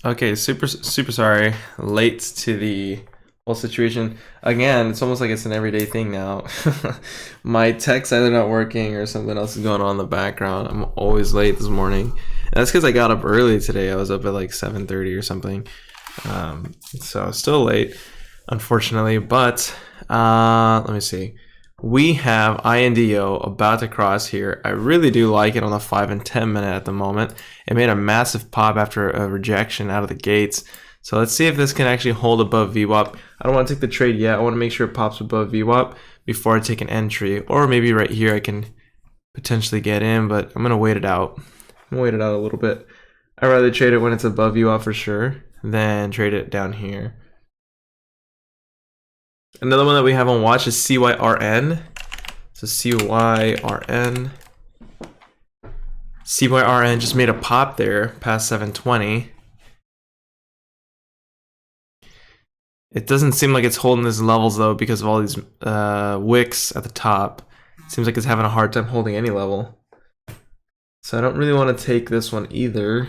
Okay, super sorry. Late to the whole situation. Again, it's almost like it's an everyday thing now. My tech's either not working or something else is going on in the background. I'm always late this morning. And that's because I got up early today. I was up at like 7:30 or something. So still late, unfortunately. But let me see. We have INDO about to cross here. I really do like it on the 5 and 10 minute at the moment. It made a massive pop after a rejection out of the gates. So let's see if this can actually hold above VWAP. I don't want to take the trade yet. I want to make sure it pops above VWAP before I take an entry. Or maybe right here I can potentially get in, but I'm going to wait it out. I'm going to wait it out a little bit. I'd rather trade it when it's above VWAP for sure than trade it down here. Another one that we have on watch is CYRN. So CYRN. CYRN just made a pop there past 720. It doesn't seem like it's holding these levels though because of all these wicks at the top. It seems like it's having a hard time holding any level. So I don't really want to take this one either.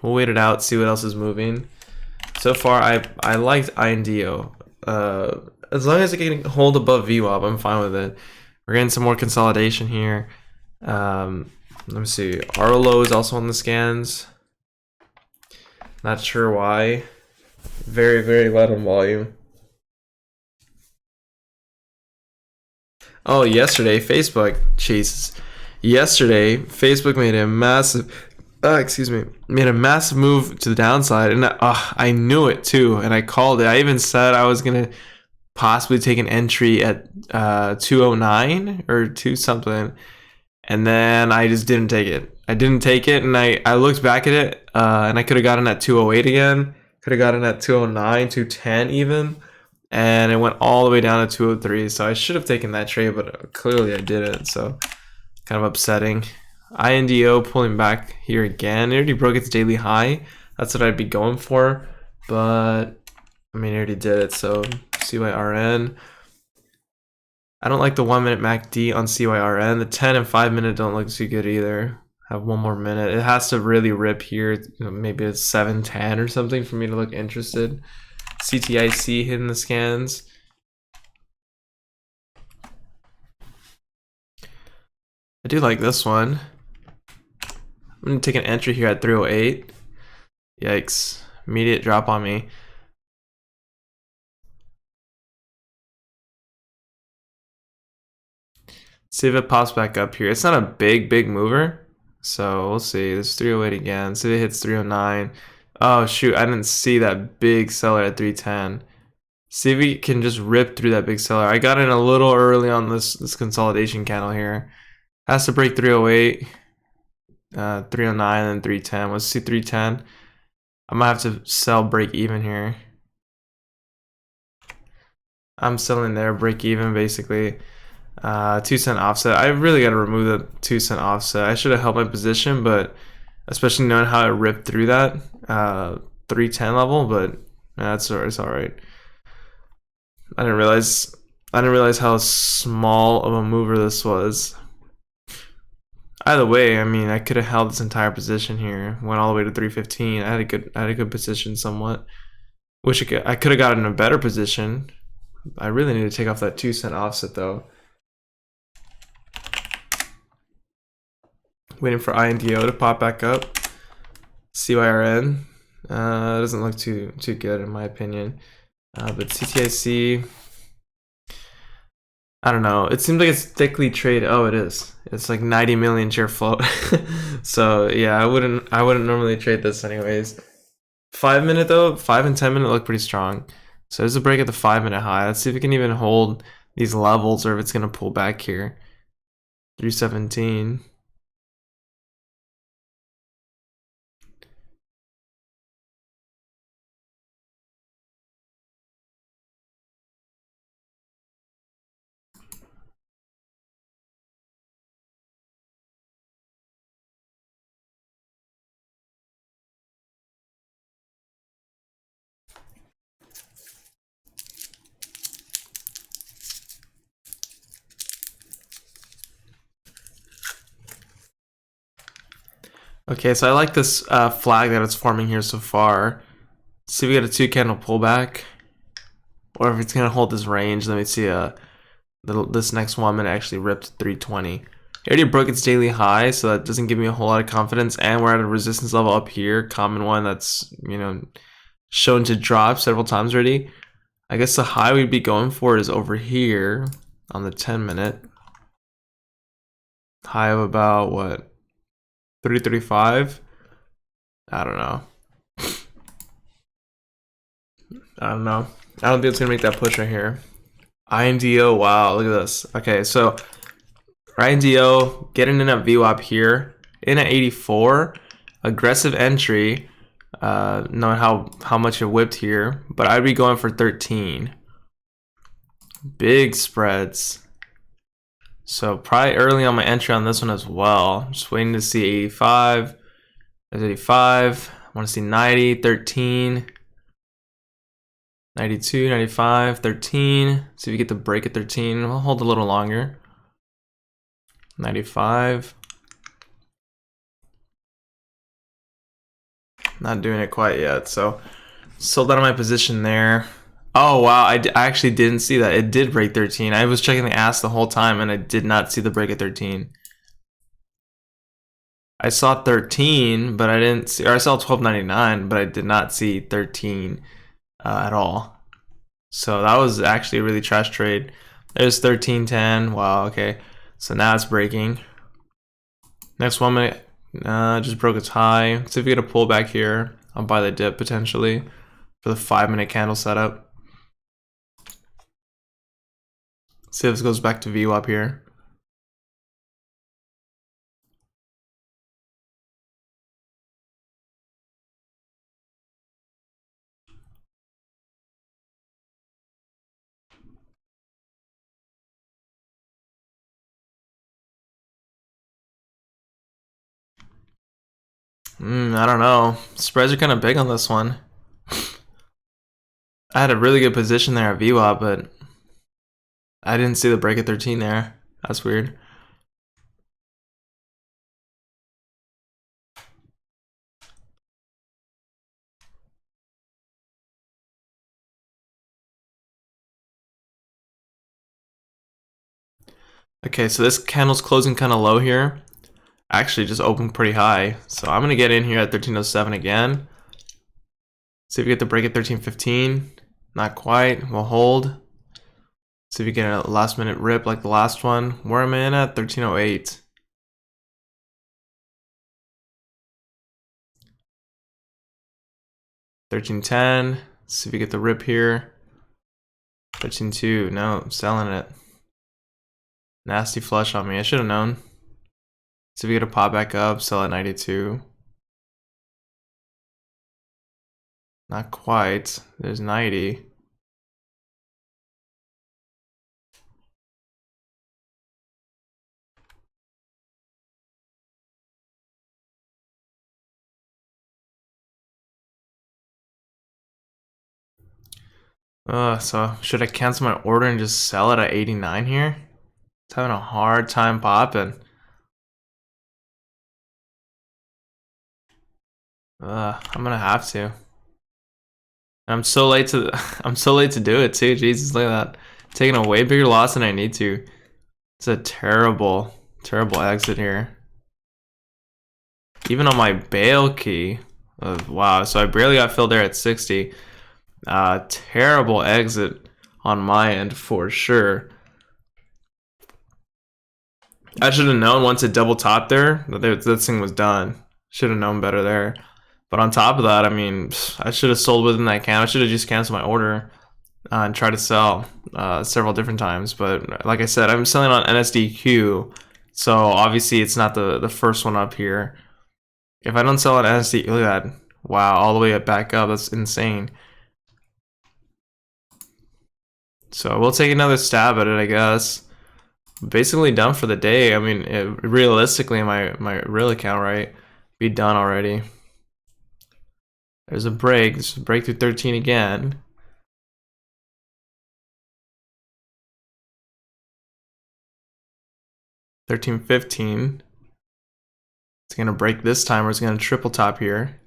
We'll wait it out, see what else is moving. So far, I liked INDO. As long as it can hold above VWAP, I'm fine with it. We're getting some more consolidation here. Let me see. Arlo is also on the scans. Not sure why. Very light on volume. Oh, yesterday, Facebook. Jesus. Yesterday, Facebook made a massive made a massive move to the downside, and I knew it too, and I called it. I even said I was gonna possibly take an entry at 209 or 2 something, and then I just didn't take it. I didn't take it, and I looked back at it, and I could have gotten at 208 again. Could have gotten at 209, 210 even, and it went all the way down to 203. So I should have taken that trade, but clearly I didn't. So kind of upsetting. INDO pulling back here again. It already broke its daily high. That's what I'd be going for, but I mean, it already did it. So CYRN. I don't like the 1 minute MACD on CYRN. The 10 and 5 minute don't look too good either. Have one more minute. It has to really rip here. Maybe it's 710 or something for me to look interested. CTIC hitting the scans. I do like this one. I'm gonna take an entry here at 308. Yikes. Immediate drop on me. See if it pops back up here. It's not a big mover. So we'll see. This 308 again. See if it hits 309. Oh shoot, I didn't see that big seller at 310. See if we can just rip through that big seller. I got in a little early on this consolidation candle here. Has to break 308, 309, and 310. Let's see 310. I might have to sell break even here. I'm selling there, break even basically. 2 cent offset. I really got to remove the 2 cent offset. I should have held my position, but especially knowing how it ripped through that 310 level, but it's all right. I didn't realize how small of a mover this was. Either way, I mean, I could have held this entire position here. Went all the way to 315. I had a good position somewhat. Wish I could have gotten a better position. I really need to take off that 2 cent offset though. Waiting for INDO to pop back up. CYRN doesn't look too good in my opinion. But CTIC, I don't know. It seems like it's thickly traded. Oh, it is. It's like 90 million share float. So yeah, I wouldn't normally trade this anyways. 5 minute though, 5 and 10 minute look pretty strong. So there's a break at the 5 minute high. Let's see if it can even hold these levels or if it's gonna pull back here. 317. Okay, so I like this flag that it's forming here so far. See if we get a 2 candle pullback, or if it's gonna hold this range. Let me see. This next 1 minute actually ripped 320. It already broke its daily high, so that doesn't give me a whole lot of confidence. And we're at a resistance level up here, common one that's shown to drop several times already. I guess the high we'd be going for is over here on the 10 minute. High of about what? 335. I don't know. I don't know. I don't think it's gonna make that push right here. INDO, wow, look at this. Okay, so INDO getting in at VWAP here, in at 84, aggressive entry, knowing how much it whipped here, but I'd be going for 13. Big spreads. So probably early on my entry on this one as well. Just waiting to see 85. There's 85. I want to see 90, 13. 92, 95, 13. See if we get the break at 13. We'll hold a little longer. 95. Not doing it quite yet. So sold out of my position there. Oh, wow. I actually didn't see that. It did break 13. I was checking the ask the whole time, and I did not see the break at 13. I saw 13, but I didn't see, or I saw 12.99, but I did not see 13 at all. So that was actually a really trash trade. There's 13.10. Wow, okay. So now it's breaking. Next 1 minute, just broke its high. See if we get a pullback here. I'll buy the dip potentially for the 5-minute candle setup. See if this goes back to VWAP here. I don't know. Spreads are kind of big on this one. I had a really good position there at VWAP, but I didn't see the break at 13 there. That's weird. Okay, so this candle's closing kind of low here. Actually, just opened pretty high. So I'm going to get in here at 1307 again. See if we get the break at 1315. Not quite. We'll hold. See if we get a last minute rip like the last one. Where am I in at? 1308. $13.10. See if we get the rip here. 13.2. No, I'm selling it. Nasty flush on me. I should have known. See if we get a pop back up. Sell at 92. Not quite. There's 90. So should I cancel my order and just sell it at 89 here? It's having a hard time popping. I'm gonna have to. I'm so late to I'm so late to do it too. Jesus, look at that. Taking a way bigger loss than I need to. It's a terrible, terrible exit here. Even on my bail key. Wow, so I barely got filled there at 60. Terrible exit on my end for sure. I should have known once it double topped there that this thing was done. Should have known better there. But on top of that, I mean, I should have sold within that count. I should have just canceled my order and tried to sell several different times. But like I said, I'm selling on NSDQ, so obviously it's not the first one up here. If I don't sell on NSDQ, look at that. Wow, all the way back up. That's insane. So we'll take another stab at it, I guess. Basically done for the day. I mean, realistically, my real account, right, be done already. There's a break. There's a break through 13 again. $13.15. It's gonna break this time, or it's gonna triple top here.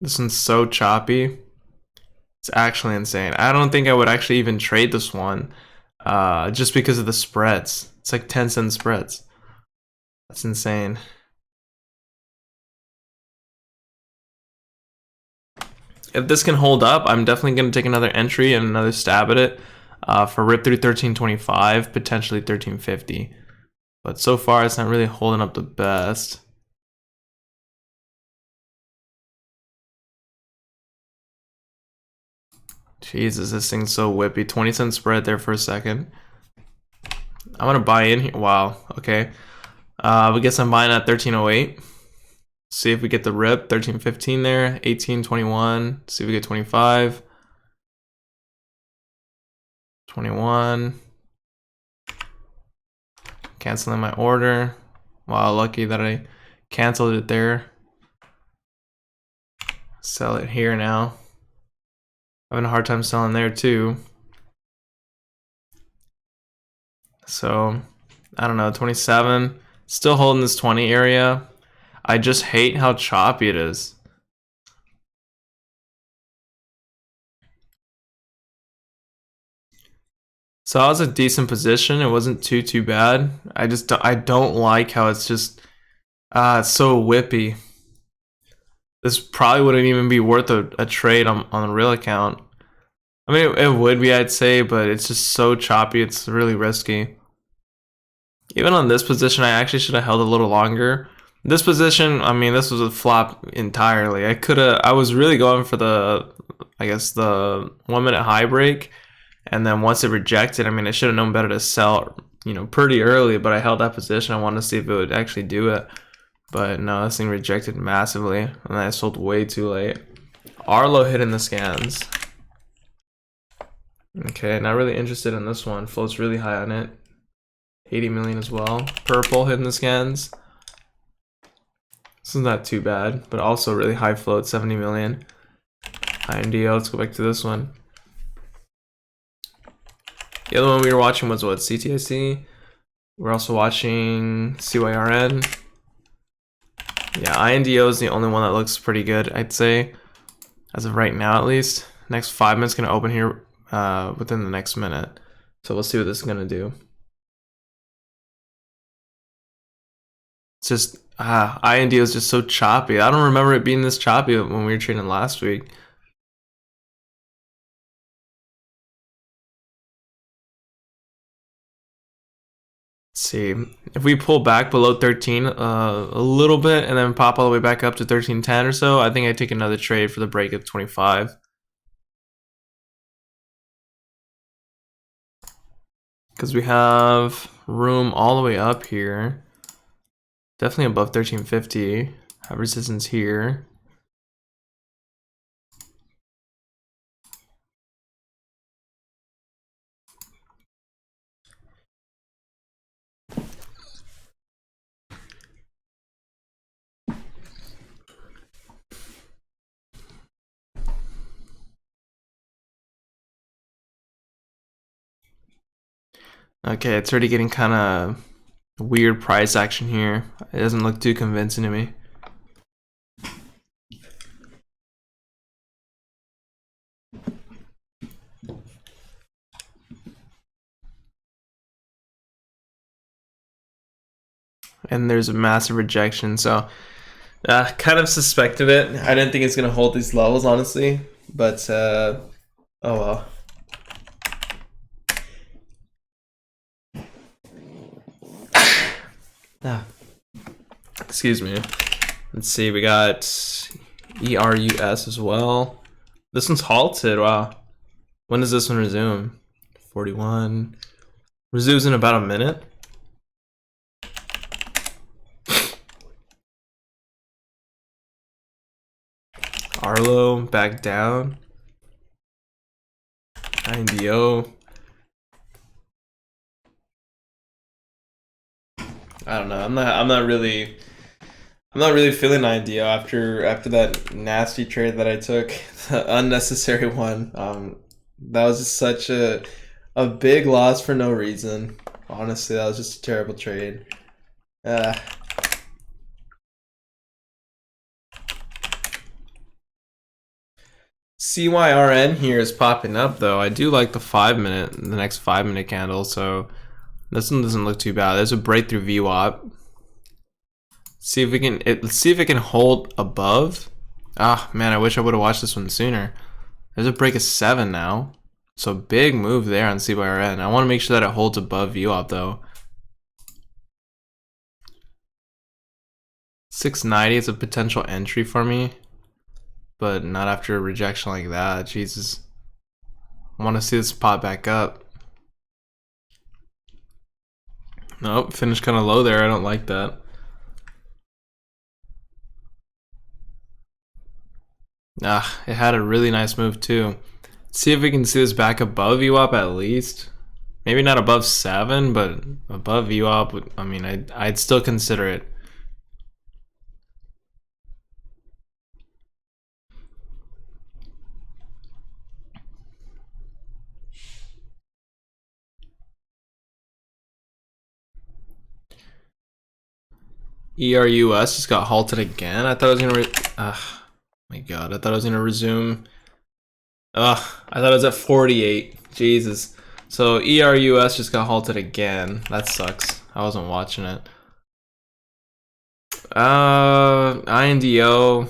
This one's so choppy. It's actually insane. I don't think I would actually even trade this one, just because of the spreads. It's like 10-cent spreads. That's insane. If this can hold up, I'm definitely going to take another entry and another stab at it for rip through 1325, potentially 1350. But so far, it's not really holding up the best. Jesus, this thing's so whippy. 20-cent spread there for a second. I'm going to buy in here. Wow, okay. I guess I'm buying at 1308. See if we get the rip. 1315 there. 1821. See if we get 25. 21. Canceling my order. Wow, lucky that I canceled it there. Sell it here now. Having a hard time selling there too. So, I don't know, 27. Still holding this 20 area. I just hate how choppy it is. So I was a decent position. It wasn't too bad. I don't like how it's just it's so whippy. This probably wouldn't even be worth a trade on a real account. I mean, it would be, I'd say, but it's just so choppy. It's really risky. Even on this position, I actually should have held a little longer. This position, I mean, this was a flop entirely. I was really going for the, I guess, the 1 minute high break. And then once it rejected, I mean, I should have known better to sell, pretty early, but I held that position. I wanted to see if it would actually do it. But no, this thing rejected massively, and I sold way too late. Arlo hitting the scans. Okay, not really interested in this one. Float's really high on it. 80 million as well. Purple hitting the scans. This is not too bad, but also really high float, 70 million. INDO, let's go back to this one. The other one we were watching was what, CTIC? We're also watching CYRN. Yeah, INDO is the only one that looks pretty good, I'd say, as of right now at least. Next 5 minutes gonna open here within the next minute. So we'll see what this is gonna do. It's just, INDO is just so choppy. I don't remember it being this choppy when we were trading last week. See, if we pull back below 13 a little bit and then pop all the way back up to 1310 or so, I think I take another trade for the break of 25. Because we have room all the way up here. Definitely above 1350. Have resistance here. Okay, it's already getting kind of weird price action here. It doesn't look too convincing to me. And there's a massive rejection, so kind of suspected it. I didn't think it's gonna hold these levels, honestly, but oh well. Excuse me. Let's see, we got ERUS as well. This one's halted. Wow. When does this one resume? 41. Resumes in about a minute. Arlo back down. INDO. I don't know. I'm not really feeling INDO after that nasty trade that I took, the unnecessary one. That was just such a big loss for no reason. Honestly, that was just a terrible trade. CYRN here is popping up though. I do like the next 5-minute candle, so this one doesn't look too bad. There's a breakthrough VWAP. See if we can. Let's see if it can hold above. Ah, man, I wish I would have watched this one sooner. There's a break of 7 now, so big move there on CYRN. I want to make sure that it holds above VWAP though. 690 is a potential entry for me, but not after a rejection like that. Jesus, I want to see this pop back up. Nope, finished kind of low there. I don't like that. Ah, it had a really nice move too. Let's see if we can see this back above VWAP at least. Maybe not above 7, but above VWAP. I mean, I'd still consider it. ERUS just got halted again. I thought it was gonna. My God, I thought I was gonna resume. I thought it was at 48. Jesus. So ERUS just got halted again. That sucks. I wasn't watching it. INDO.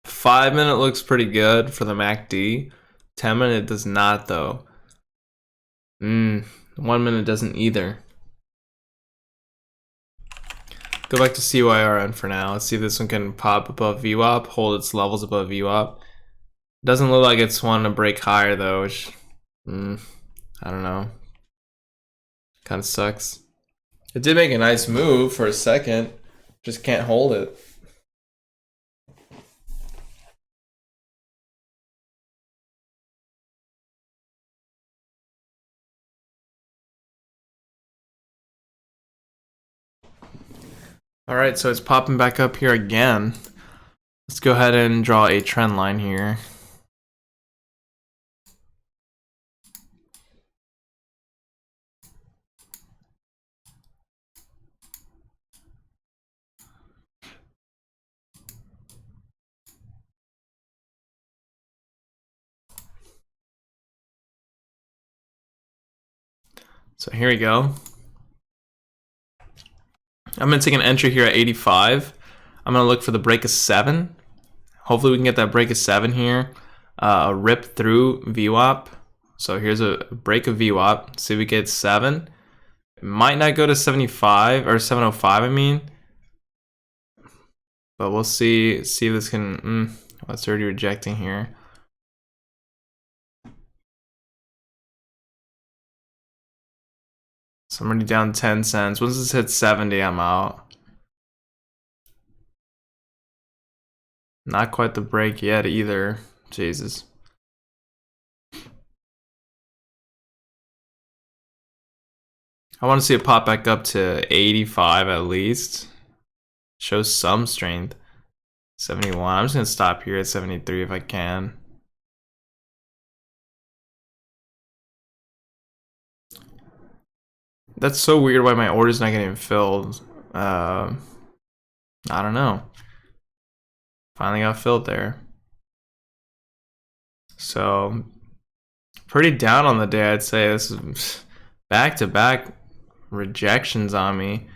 5-minute looks pretty good for the MACD. 10-minute does not though. 1-minute doesn't either. Go back to CYRN for now. Let's see if this one can pop above VWAP, hold its levels above VWAP. Doesn't look like it's wanting to break higher though, which I don't know. Kind of sucks. It did make a nice move for a second, just can't hold it. All right, so it's popping back up here again. Let's go ahead and draw a trend line here. So here we go. I'm gonna take an entry here at 85. I'm gonna look for the break of 7. Hopefully we can get that break of 7 here. A rip through VWAP. So here's a break of VWAP. See if we get 7. It might not go to 75 or 705. I mean, but we'll see. See if this can. Well, it's already rejecting here. So I'm already down 10 cents. Once this hits 70, I'm out. Not quite the break yet either. Jesus. I want to see it pop back up to 85 at least. Shows some strength. 71. I'm just going to stop here at 73 if I can. That's so weird why my order's not getting filled. I don't know. Finally got filled there. So, pretty down on the day, I'd say. This is back-to-back rejections on me.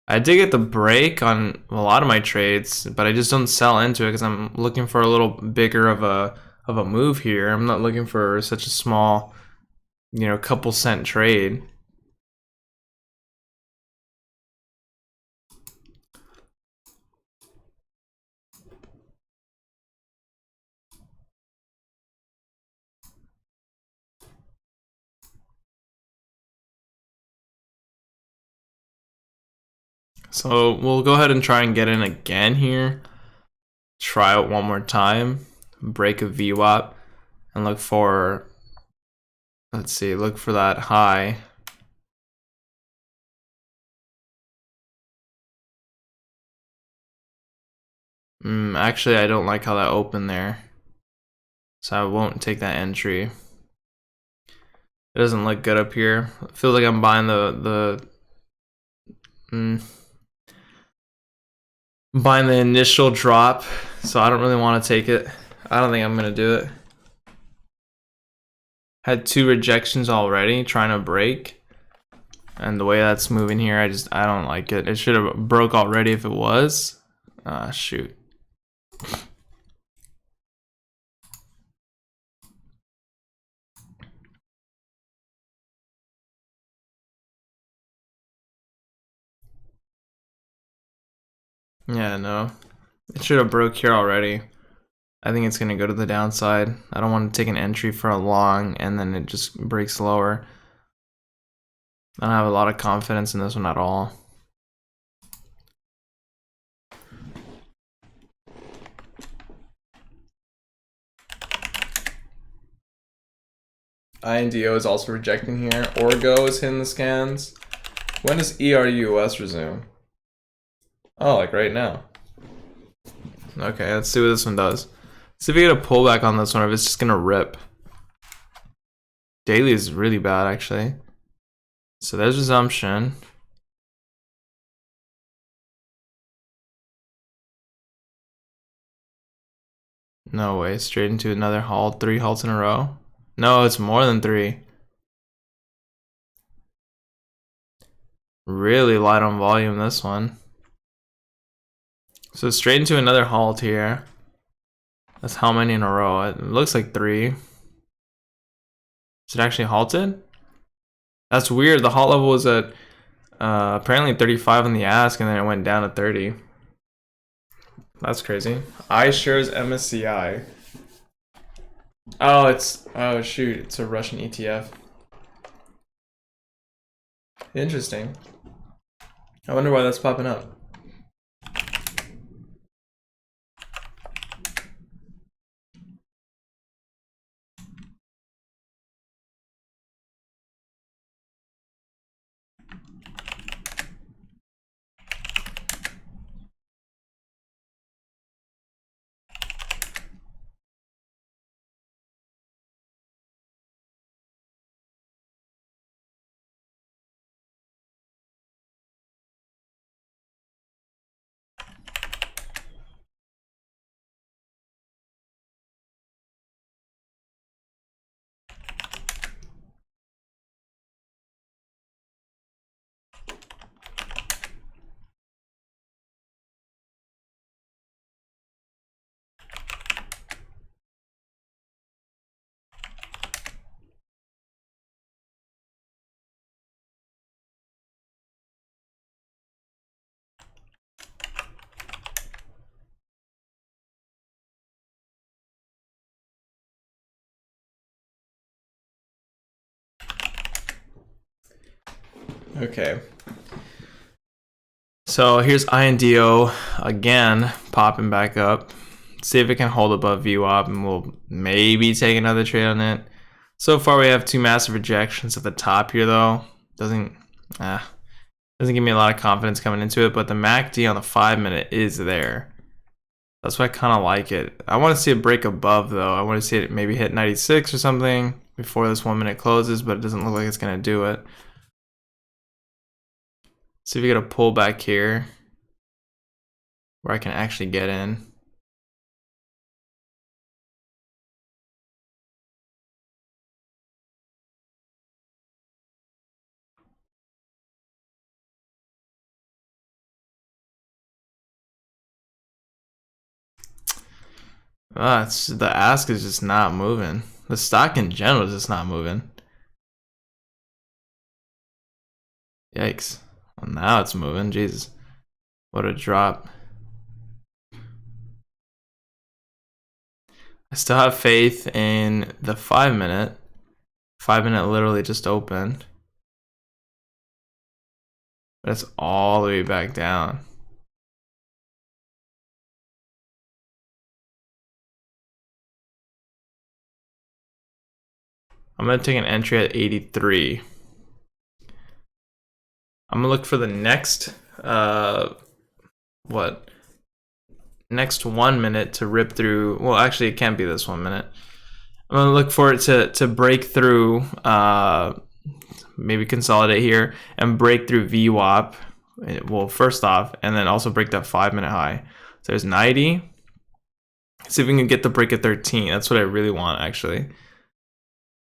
I did get the break on a lot of my trades, but I just don't sell into it because I'm looking for a little bigger of a move here. I'm not looking for such a small, couple cent trade. So we'll go ahead and try and get in again here. Try it one more time. Break a VWAP and look for, let's see, look for that high. Actually, I don't like how that opened there. So I won't take that entry. It doesn't look good up here. It feels like I'm buying buying the initial drop, so I don't really want to take it. I don't think I'm gonna do it. Had 2 rejections already trying to break, and the way that's moving here, I don't like it. It should have broke already if it was. Shoot. Yeah, no. It should have broke here already. I think it's gonna go to the downside. I don't want to take an entry for a long and then it just breaks lower. I don't have a lot of confidence in this one at all. INDO is also rejecting here. Orgo is hitting the scans. When does ERUS resume? Oh, like right now. Okay, let's see what this one does. See if we get a pullback on this one, or if it's just gonna rip. Daily is really bad, actually. So there's resumption. No way, straight into another halt. 3 halts in a row. No, it's more than 3. Really light on volume, this one. So straight into another halt here. That's how many in a row? It looks like 3. Is it actually halted? That's weird. The halt level was at apparently 35 on the ask, and then it went down to 30. That's crazy. iShares MSCI. Oh shoot, it's a Russian ETF. Interesting. I wonder why that's popping up. Okay. So here's INDO again, popping back up. See if it can hold above VWAP, and we'll maybe take another trade on it. So far, we have 2 massive rejections at the top here, though. Doesn't give me a lot of confidence coming into it, but the MACD on the 5-minute is there. That's why I kind of like it. I want to see it break above, though. I want to see it maybe hit 96 or something before this 1-minute closes, but it doesn't look like it's going to do it. See if we get a pullback here where I can actually get in. The ask is just not moving. The stock in general is just not moving. Yikes. Well, now it's moving. Jesus. What a drop. I still have faith in the 5-minute. 5-minute literally just opened. But it's all the way back down. I'm going to take an entry at 83. I'm going to look for the next, next 1 minute to rip through. Well, actually, it can't be this 1 minute. I'm gonna look for it to break through, maybe consolidate here and break through VWAP. Well, first off, and then also break that 5-minute high. So there's 90. See if we can get the break at 13. That's what I really want, actually.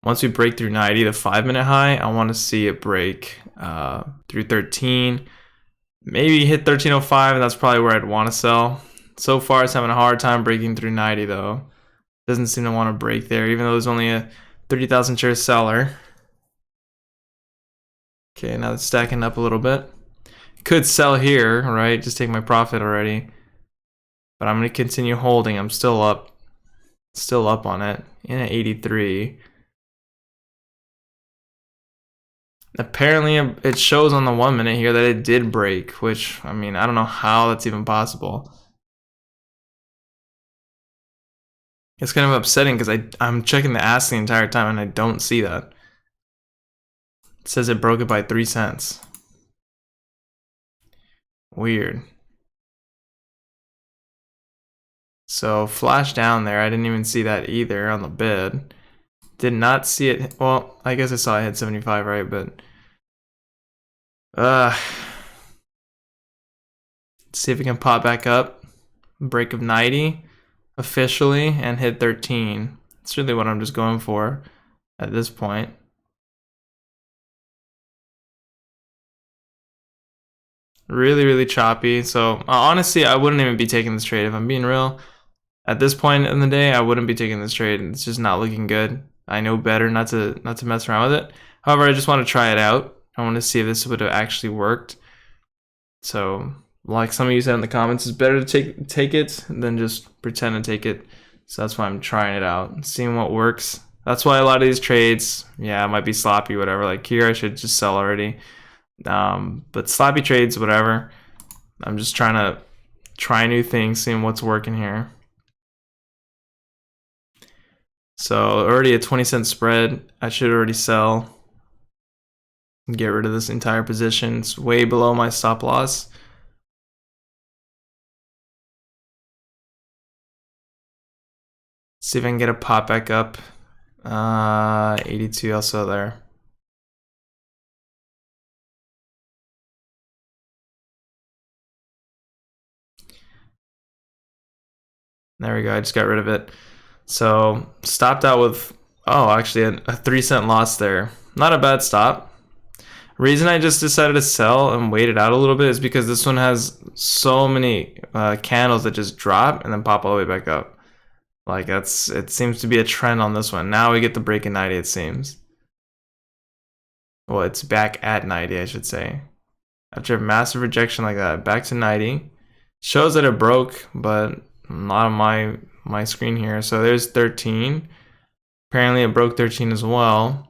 Once we break through 90, the 5-minute high, I want to see it break through 13. Maybe hit 1305, and that's probably where I'd want to sell. So far, it's having a hard time breaking through 90, though. Doesn't seem to want to break there, even though there's only a 30,000 share seller. Okay, now it's stacking up a little bit. Could sell here, right? Just take my profit already. But I'm going to continue holding. I'm still up on it. In at 83. Apparently, it shows on the 1 minute here that it did break, which, I mean, I don't know how that's even possible. It's kind of upsetting because I'm checking the ask the entire time and I don't see that. It says it broke it by 3 cents. Weird. So flash down there. I didn't even see that either on the bid. Did not see it. Well, I guess I saw it hit 75, right? But let's see if we can pop back up. Break of 90 officially and hit 13. That's really what I'm just going for at this point. Really, really choppy. So honestly, I wouldn't even be taking this trade if I'm being real. At this point in the day, I wouldn't be taking this trade. It's just not looking good. I know better not to mess around with it. However, I just want to try it out. I want to see if this would have actually worked. So, like some of you said in the comments, it's better to take it than just pretend to take it. So that's why I'm trying it out, seeing what works. That's why a lot of these trades, yeah, it might be sloppy, whatever. Like here, I should just sell already. But sloppy trades, whatever. I'm just trying to try new things, seeing what's working here. So already a 20-cent spread. I should already sell. Get rid of this entire position. It's way below my stop loss. See if I can get a pop back up. 82, I'll sell there. There we go, I just got rid of it. So stopped out with, oh, actually a 3 cent loss there. Not a bad stop. Reason I just decided to sell and wait it out a little bit is because this one has so many candles that just drop and then pop all the way back up. Like it seems to be a trend on this one. Now we get the break in 90, it seems. Well, it's back at 90, I should say. After a massive rejection like that, back to 90. Shows that it broke, but not on my screen here. So there's 13. Apparently it broke 13 as well.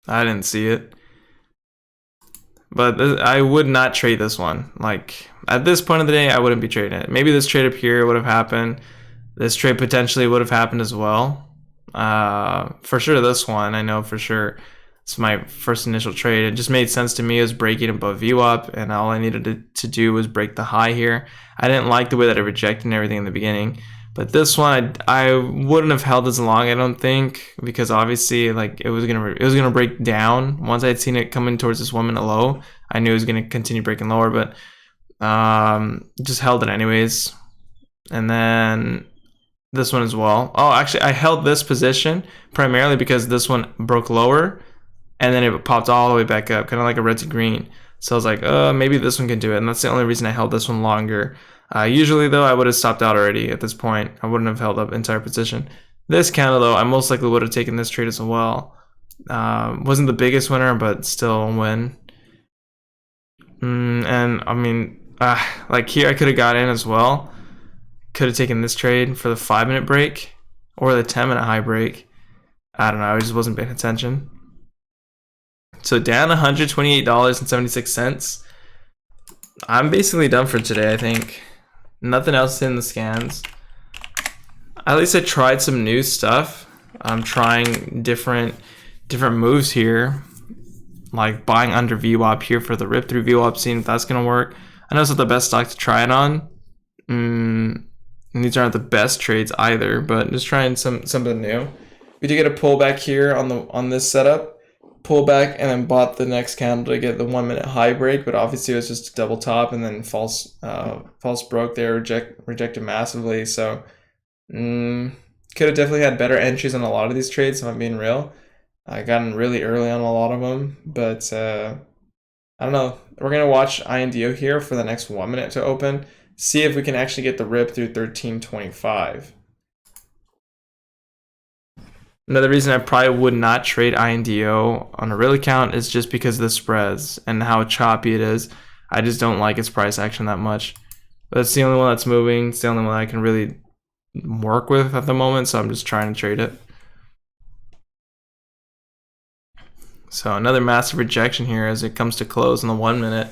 I didn't see it. But I would not trade this one. Like at this point of the day, I wouldn't be trading it. Maybe this trade up here would have happened. This trade potentially would have happened as well. For sure this one, I know for sure. It's my first initial trade. It just made sense to me. It was breaking above VWAP, and all I needed to do was break the high here. I didn't like the way that it rejected and everything in the beginning. But this one, I wouldn't have held as long, I don't think, because obviously, like it was gonna break down. Once I had seen it coming towards this 1 minute low, I knew it was gonna continue breaking lower, but just held it anyways. And then this one as well. Oh, actually, I held this position primarily because this one broke lower, and then it popped all the way back up, kind of like a red to green. So I was like, maybe this one can do it, and that's the only reason I held this one longer. Usually though, I would have stopped out already at this point. I wouldn't have held up entire position. This candle though, I most likely would have taken this trade as well. Wasn't the biggest winner, but still a win. And I mean, like here I could have got in as well. Could have taken this trade for the 5 minute break or the 10 minute high break. I don't know, I just wasn't paying attention. So down $128.76. I'm basically done for today, I think. Nothing else in the scans. At least I tried some new stuff. I'm trying different moves here, like buying under VWAP here for the rip through VWAP, seeing if that's gonna work. I know it's not the best stock to try it on. And these aren't the best trades either, but just trying something new. We did get a pullback here on this setup, pullback, and then bought the next candle to get the 1 minute high break. But obviously it was just a double top and then false broke there, rejected massively. So could have definitely had better entries on a lot of these trades if I'm being real. I got in really early on a lot of them, but I don't know. We're gonna watch INDO here for the next 1 minute to open. See if we can actually get the rip through 1325. Another reason I probably would not trade INDO on a real account is just because of the spreads and how choppy it is. I just don't like its price action that much. But it's the only one that's moving. It's the only one I can really work with at the moment, so I'm just trying to trade it. So another massive rejection here as it comes to close in the 1 minute.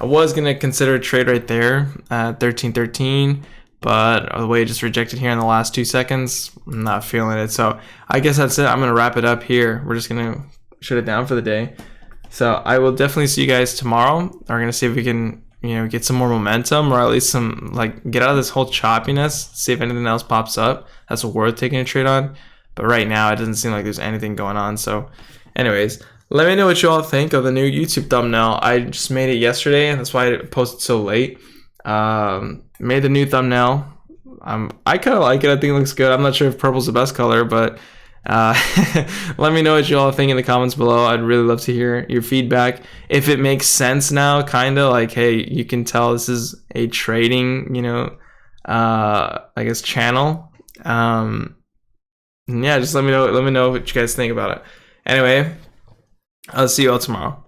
I was going to consider a trade right there at 13.13, but the way it just rejected here in the last 2 seconds, I'm not feeling it. So I guess that's it. I'm going to wrap it up here. We're just going to shut it down for the day. So I will definitely see you guys tomorrow. We're going to see if we can, get some more momentum, or at least some, get out of this whole choppiness, see if anything else pops up that's worth taking a trade on. But right now it doesn't seem like there's anything going on. So anyways, let me know what you all think of the new YouTube thumbnail. I just made it yesterday, and that's why I posted so late. Made the new thumbnail. I kind of like it. I think it looks good. I'm not sure if purple's the best color, but let me know what you all think in the comments below. I'd really love to hear your feedback. If it makes sense now, kind of like, hey, you can tell this is a trading, I guess channel. Yeah, just let me know what you guys think about it. Anyway, I'll see you all tomorrow.